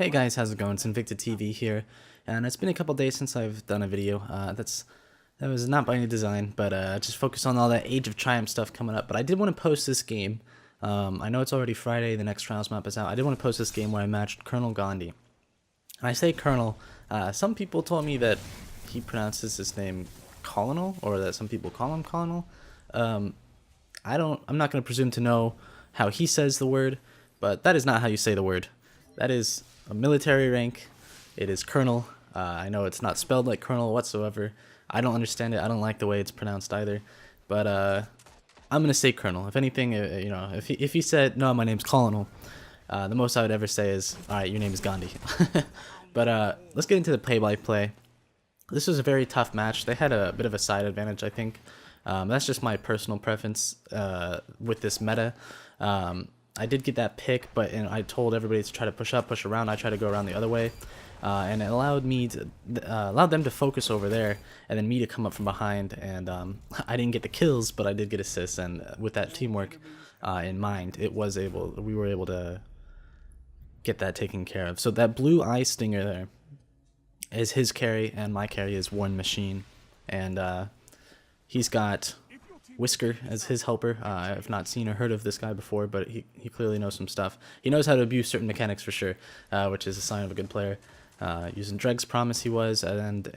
Hey guys, how's it going? It's Invicta TV here, and it's been a couple days since I've done a video. That was not by any design, but just focus on all that Age of Triumph stuff coming up. But I did want to post this game. I know it's already Friday, the next Trials map is out. I did want to post this game where I matched Colonel Ghandi. And I say Colonel, some people told me that he pronounces his name Colonel, or that some people call him Colonel. I'm not going to presume to know how he says the word, but that is not how you say the word. That is a military rank. It is Colonel. I know it's not spelled like Colonel whatsoever. I don't understand it. I don't like the way it's pronounced either. But I'm gonna say Colonel. If anything, if he said no, my name's Colonel, the most I would ever say is, all right, your name is Ghandi. But let's get into the play-by-play. This was a very tough match. They had a bit of a side advantage, I think. That's just my personal preference with this meta. I did get that pick, but I told everybody to try to push up, push around. I tried to go around the other way, and it allowed them to focus over there, and then me to come up from behind. And I didn't get the kills, but I did get assists. And with that teamwork in mind, we were able to get that taken care of. So that blue eye stinger there is his carry, and my carry is War Machine, and he's got Whisker as his helper. I've not seen or heard of this guy before, but he clearly knows some stuff. He knows how to abuse certain mechanics for sure, which is a sign of a good player. Using Dreg's Promise he was, and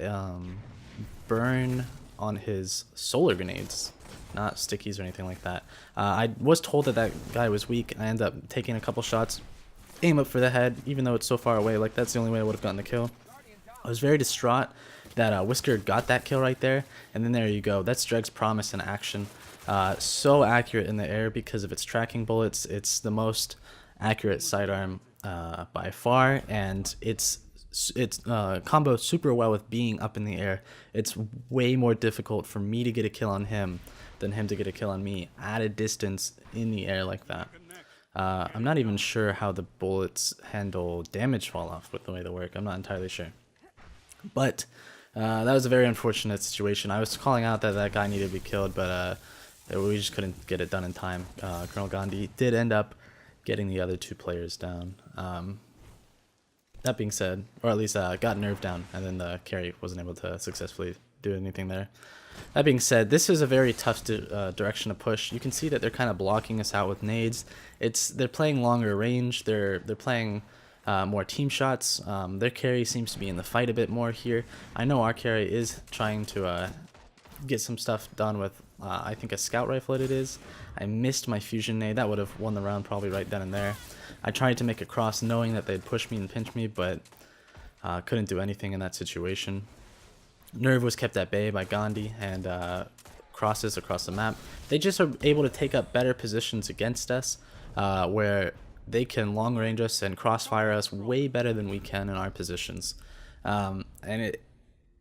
Burn on his solar grenades, not stickies or anything like that. I was told that guy was weak. I ended up taking a couple shots, aim up for the head, even though it's so far away. Like, that's the only way I would have gotten the kill. I was very distraught that Whisker got that kill right there, and then there you go. That's Dreg's Promise in action. So accurate in the air because of its tracking bullets. It's the most accurate sidearm by far, and it's combos super well with being up in the air. It's way more difficult for me to get a kill on him than him to get a kill on me at a distance in the air like that. I'm not even sure how the bullets handle damage fall off with the way they work. I'm not entirely sure. But that was a very unfortunate situation. I was calling out that guy needed to be killed, but we just couldn't get it done in time. Colonel Ghandi did end up getting the other two players down. That being said, or at least got nerfed down, and then the carry wasn't able to successfully do anything there. That being said, this is a very tough direction to push. You can see that they're kind of blocking us out with nades. They're playing longer range. They're playing more team shots. Their carry seems to be in the fight a bit more here. I know our carry is trying to get some stuff done with, I think, a scout rifle it is. I missed my fusion nade. That would have won the round probably right then and there. I tried to make a cross knowing that they'd push me and pinch me, but couldn't do anything in that situation. Nerve was kept at bay by Ghandi, and crosses across the map. They just are able to take up better positions against us, where they can long range us and crossfire us way better than we can in our positions. And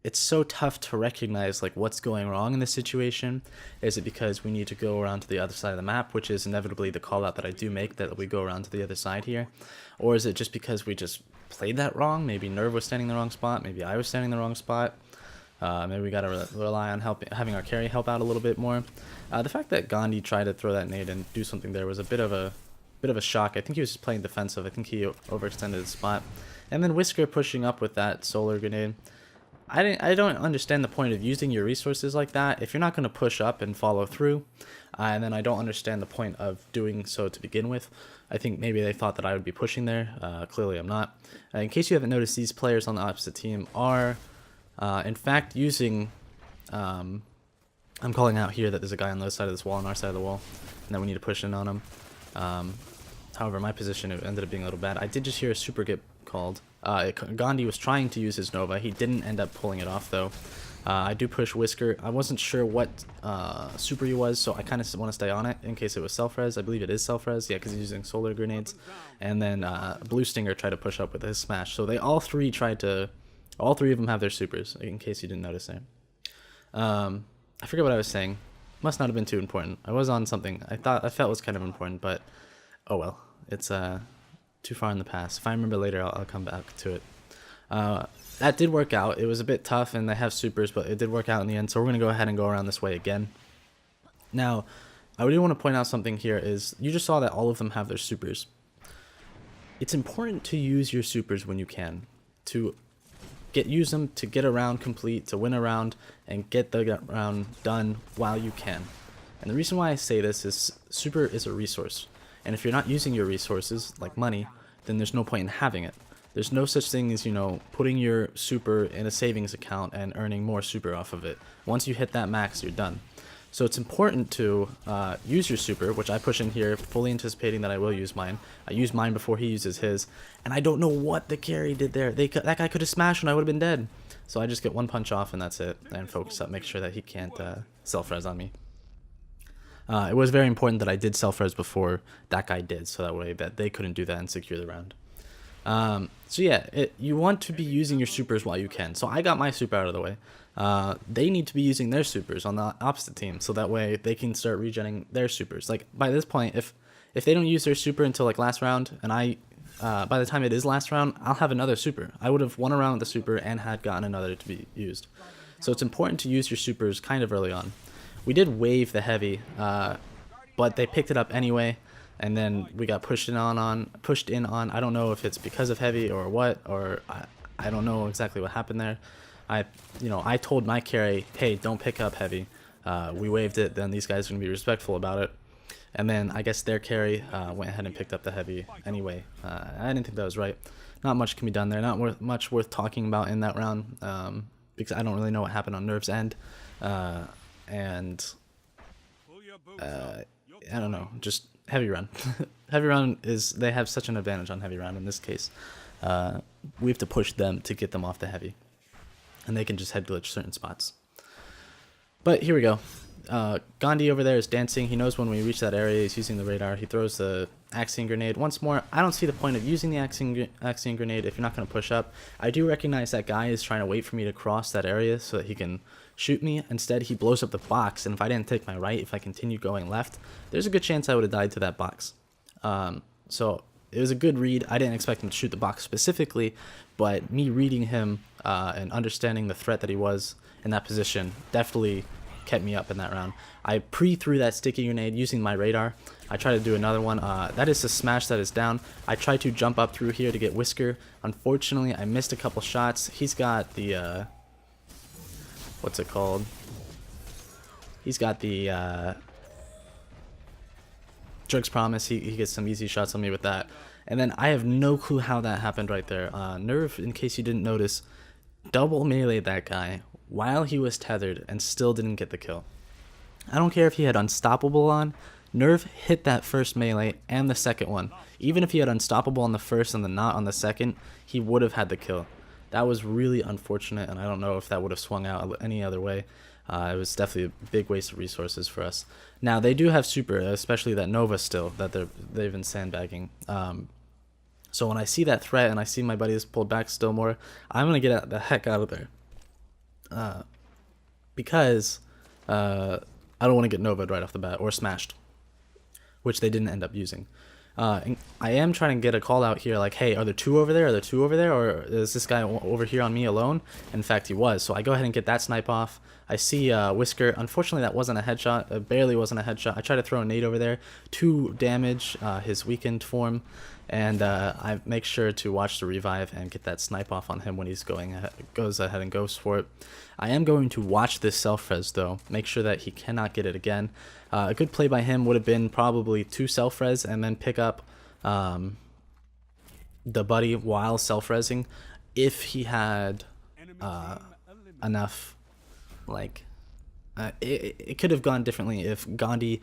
it's so tough to recognize like what's going wrong in this situation. Is it because we need to go around to the other side of the map, which is inevitably the call out that I do make, that we go around to the other side here? Or is it just because we just played that wrong? Maybe Nerve was standing in the wrong spot, maybe I was standing in the wrong spot. Maybe we gotta rely on having our carry help out a little bit more. The fact that Ghandi tried to throw that nade and do something there was a bit of a shock. I think he was just playing defensive. I think he overextended his spot. And then Whisker pushing up with that solar grenade. I don't understand the point of using your resources like that if you're not going to push up and follow through. And then I don't understand the point of doing so to begin with. I think maybe they thought that I would be pushing there. Clearly I'm not. In case you haven't noticed, these players on the opposite team are in fact using... I'm calling out here that there's a guy on the other side of this wall, on our side of the wall, and that we need to push in on him. However, my position ended up being a little bad. I did just hear a super get called. Ghandi was trying to use his Nova. He didn't end up pulling it off, though. I do push Whisker. I wasn't sure what super he was, so I kind of want to stay on it in case it was self-res. I believe it is self-res, yeah, because he's using solar grenades. And then Blue Stinger tried to push up with his smash. So all three of them have their supers, in case you didn't notice it. I forget what I was saying. Must not have been too important. I was on something I felt was kind of important, but oh well. It's too far in the past. If I remember later, I'll come back to it. That did work out. It was a bit tough, and they have supers, but it did work out in the end. So we're going to go ahead and go around this way again. Now, I really want to point out something here is you just saw that all of them have their supers. it's important to use your supers when you can, to use them to get a round complete, to win a round, and get the round done while you can. And the reason why I say this is super is a resource, and if you're not using your resources, like money, then there's no point in having it. There's no such thing as, you know, putting your super in a savings account and earning more super off of it. Once you hit that max, you're done. So it's important to use your super, which I push in here, fully anticipating that I will use mine. I use mine before he uses his, and I don't know what the carry did there. That guy could have smashed and I would have been dead. So I just get one punch off and that's it, and focus up, make sure that he can't self-res on me. It was very important that I did self-res before that guy did, so that way that they couldn't do that and secure the round. So yeah, you want to be using your supers while you can. So I got my super out of the way. They need to be using their supers on the opposite team, so that way they can start regenerating their supers. Like by this point, if they don't use their super until like last round, and by the time it is last round, I'll have another super. I would have won a round with the super and had gotten another to be used. So it's important to use your supers kind of early on. We did wave the heavy, but they picked it up anyway. And then we got pushed in on. I don't know if it's because of heavy or what, or I don't know exactly what happened there. I told my carry, hey, don't pick up heavy. We waved it. Then these guys are gonna be respectful about it. And then I guess their carry went ahead and picked up the heavy anyway. I didn't think that was right. Not much can be done there. Not much worth talking about in that round, because I don't really know what happened on Nerve's end, and I don't know. Just heavy run. Heavy run is, they have such an advantage on heavy run in this case. We have to push them to get them off the heavy, and they can just head glitch certain spots. But here we go. Ghandi over there is dancing. He knows when we reach that area, he's using the radar. He throws the Axion grenade once more. I don't see the point of using the Axion grenade if you're not going to push up. I do recognize that guy is trying to wait for me to cross that area so that he can shoot me. Instead, he blows up the box, and if I didn't take my right, if I continued going left, there's a good chance I would have died to that box. So it was a good read. I didn't expect him to shoot the box specifically, but me reading him and understanding the threat that he was in that position definitely kept me up in that round. I pre-threw that sticky grenade using my radar. I tried to do another one. That is a smash that is down. I tried to jump up through here to get Whisker. Unfortunately, I missed a couple shots. He's got the what's it called? He's got the Jerk's Promise. He gets some easy shots on me with that. And then I have no clue how that happened right there. Nerve, in case you didn't notice, double meleeed that guy while he was tethered and still didn't get the kill. I don't care if he had Unstoppable on. Nerve hit that first melee and the second one. Even if he had Unstoppable on the first and the not on the second, he would have had the kill. That was really unfortunate, and I don't know if that would have swung out any other way. It was definitely a big waste of resources for us. Now, they do have super, especially that Nova still, that they've been sandbagging. So when I see that threat and I see my buddies pulled back still more, I'm going to get the heck out of there. Because I don't want to get Nova'd right off the bat, or smashed, which they didn't end up using. And I am trying to get a call out here like, hey, are there two over there? Are there two over there? Or is this guy over here on me alone? In fact, he was. So I go ahead and get that snipe off. I see Whisker. Unfortunately, that wasn't a headshot. It barely wasn't a headshot. I tried to throw a nade over there to damage his weakened form. And I make sure to watch the revive and get that snipe off on him when he's goes ahead and goes for it. I am going to watch this self-res though. Make sure that he cannot get it again. A good play by him would have been probably 2 self-res and then pick up the buddy while self-resing if he had enough. Like it could have gone differently if Ghandi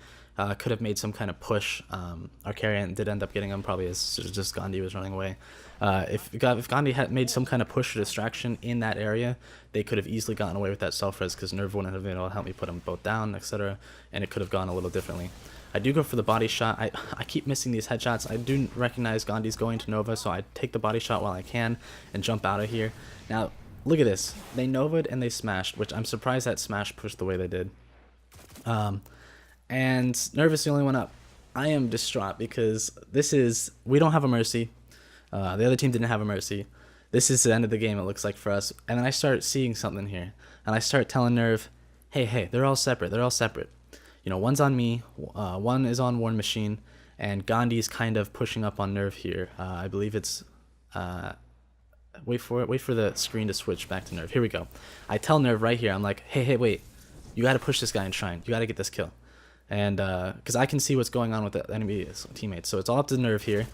could have made some kind of push. Our carry did end up getting him, probably as just Ghandi was running away. If Ghandi had made some kind of push or distraction in that area, they could have easily gotten away with that self-res because Nerve wouldn't have been able to help me put them both down, etc. And it could have gone a little differently. I do go for the body shot. I keep missing these headshots. I do recognize Gandhi's going to Nova, so I take the body shot while I can and jump out of here. Now, look at this. They Nova'd and they smashed, which I'm surprised that smash pushed the way they did. And Nerve is the only one up. I am distraught because we don't have a Mercy. The other team didn't have a Mercy. This is the end of the game, it looks like, for us. And then I start seeing something here. And I start telling Nerve, hey, they're all separate. They're all separate. You know, one's on me, one is on War Machine, and Gandhi's kind of pushing up on Nerve here. I believe it's wait for it. Wait for the screen to switch back to Nerve. Here we go. I tell Nerve right here. I'm like, hey, wait. You got to push this guy in Shrine. You got to get this kill. And because I can see what's going on with the enemy teammates. So it's all up to Nerve here.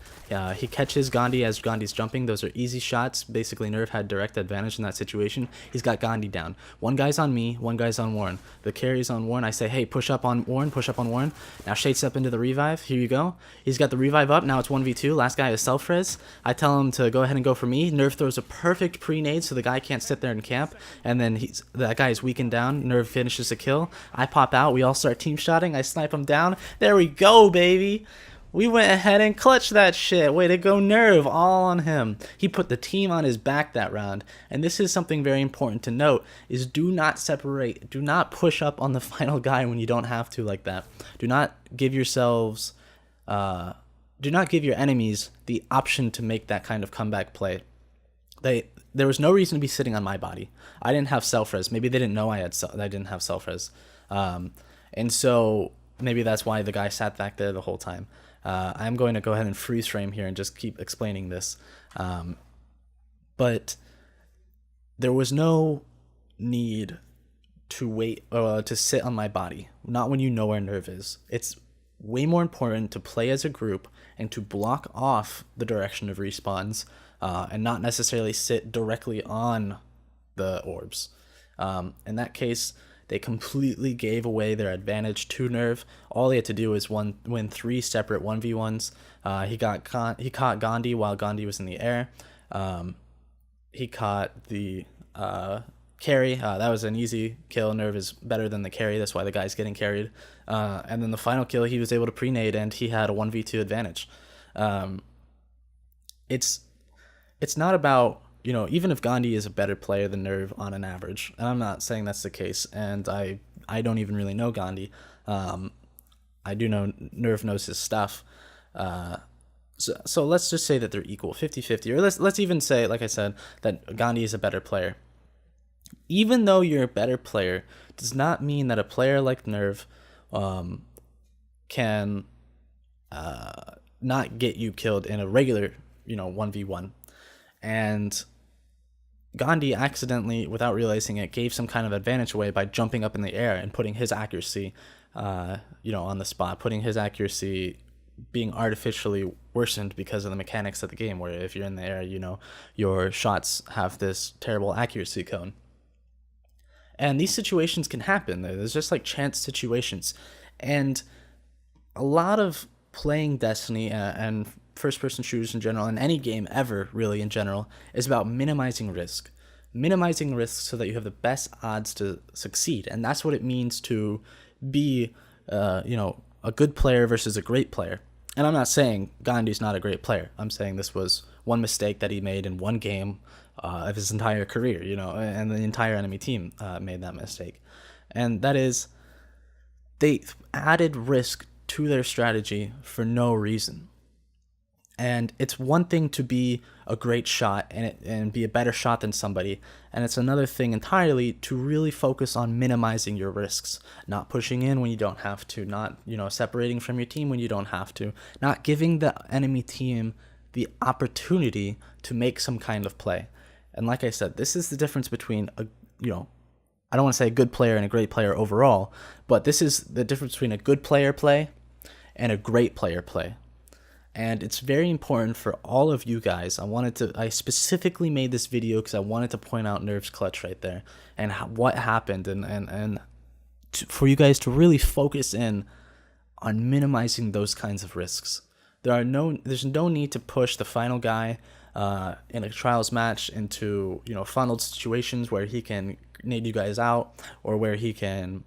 He catches Ghandi as Gandhi's jumping. Those are easy shots. Basically, Nerve had direct advantage in that situation. He's got Ghandi down. One guy's on me, one guy's on Warren. The carry's on Warren. I say, hey, push up on Warren, push up on Warren. Now Shade step into the revive. Here you go. He's got the revive up. Now it's 1v2. Last guy is self-res. I tell him to go ahead and go for me. Nerve throws a perfect pre-nade so the guy can't sit there and camp. And then that guy is weakened down. Nerve finishes the kill. I pop out. We all start team shotting. I snipe him down. There we go, baby. We went ahead and clutched that shit. Way to go, Nerve. All on him. He put the team on his back that round. And this is something very important to note, is do not separate. Do not push up on the final guy when you don't have to like that. Do not give yourselves... do not give your enemies the option to make that kind of comeback play. There was no reason to be sitting on my body. I didn't have self-res. Maybe they didn't know I didn't have self-res. And so maybe that's why the guy sat back there the whole time. I'm going to go ahead and freeze frame here and just keep explaining this. But there was no need to wait to sit on my body. Not when you know where Nerve is. It's way more important to play as a group and to block off the direction of respawns and not necessarily sit directly on the orbs. In that case, they completely gave away their advantage to Nerve. All he had to do was win 3 separate 1v1s. He caught Ghandi while Ghandi was in the air. He caught the carry. That was an easy kill. Nerve is better than the carry. That's why the guy's getting carried. And then the final kill, he was able to pre-nade, and he had a 1v2 advantage. It's not about... You know, even if Ghandi is a better player than Nerve on an average, and I'm not saying that's the case, and I don't even really know Ghandi. I do know Nerve knows his stuff. So let's just say that they're equal, 50-50, or let's even say, like I said, that Ghandi is a better player. Even though you're a better player, does not mean that a player like Nerve can not get you killed in a regular, 1v1. And Ghandi accidentally, without realizing it, gave some kind of advantage away by jumping up in the air and putting his accuracy, on the spot, putting his accuracy being artificially worsened because of the mechanics of the game, where if you're in the air, your shots have this terrible accuracy cone. And these situations can happen. There's just like chance situations. And a lot of playing Destiny and first-person shooters in general, and any game ever, really, in general, is about minimizing risk. Minimizing risk so that you have the best odds to succeed. And that's what it means to be, a good player versus a great player. And I'm not saying Gandhi's not a great player. I'm saying this was one mistake that he made in one game of his entire career, and the entire enemy team made that mistake. And that is, they added risk to their strategy for no reason. And it's one thing to be a great shot and be a better shot than somebody, and it's another thing entirely to really focus on minimizing your risks, not pushing in when you don't have to, not separating from your team when you don't have to, not giving the enemy team the opportunity to make some kind of play. And like I said, this is the difference between I don't want to say a good player and a great player overall, but this is the difference between a good player play and a great player play. And it's very important for all of you guys. I specifically made this video because I wanted to point out Nerve's clutch right there and what happened, and for you guys to really focus in on minimizing those kinds of risks. There's no need to push the final guy in a trials match into funneled situations where he can nade you guys out, or where he can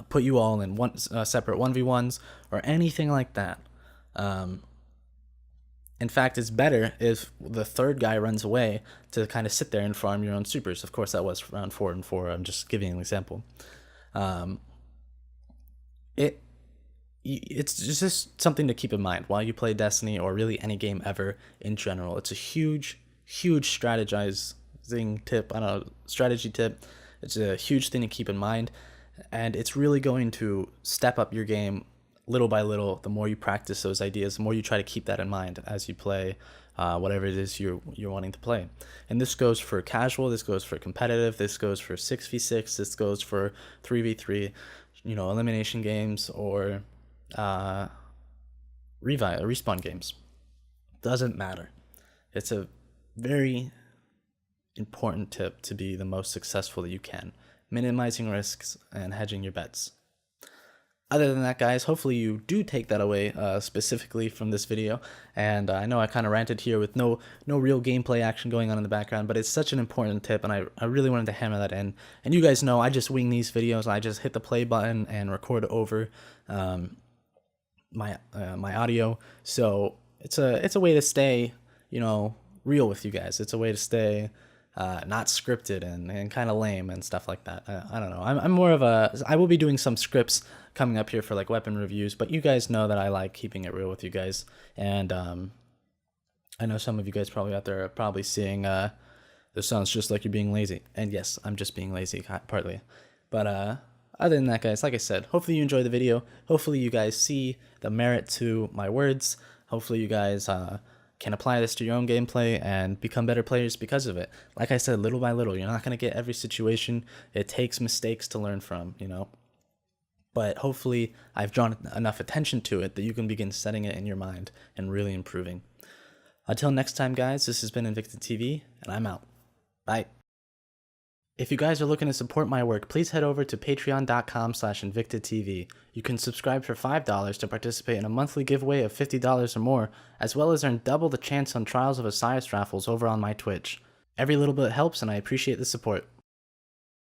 put you all in separate 1v1s or anything like that. In fact, it's better if the third guy runs away to kind of sit there and farm your own supers. Of course, that was round 4 and 4. I'm just giving an example. It's just something to keep in mind while you play Destiny, or really any game ever in general. It's a huge strategizing tip. Strategy tip. It's a huge thing to keep in mind, and it's really going to step up your game little by little, the more you practice those ideas, the more you try to keep that in mind as you play whatever it is you're wanting to play. And this goes for casual, this goes for competitive, this goes for 6v6, this goes for 3v3, elimination games, or respawn games. Doesn't matter. It's a very important tip to be the most successful that you can, minimizing risks and hedging your bets. Other than that, guys, hopefully you do take that away specifically from this video. And I know I kind of ranted here with no real gameplay action going on in the background, but it's such an important tip, and I really wanted to hammer that in. And you guys know I just wing these videos. I just hit the play button and record over my audio. So it's a way to stay real with you guys. It's a way to stay not scripted and kind of lame and stuff like that. I don't know. I'm more of I will be doing some scripts coming up here for like weapon reviews, but you guys know that I like keeping it real with you guys. And I know some of you guys probably out there are probably seeing this sounds just like you're being lazy. And yes, I'm just being lazy partly. But other than that, guys, like I said, hopefully you enjoy the video. Hopefully you guys see the merit to my words. Hopefully you guys can apply this to your own gameplay and become better players because of it. Like I said, little by little, you're not going to get every situation. It takes mistakes to learn from, But hopefully I've drawn enough attention to it that you can begin setting it in your mind and really improving. Until next time, guys, this has been Invicta TV, and I'm out. Bye. If you guys are looking to support my work, please head over to patreon.com/InvictaTV. You can subscribe for $5 to participate in a monthly giveaway of $50 or more, as well as earn double the chance on Trials of Osiris raffles over on my Twitch. Every little bit helps, and I appreciate the support.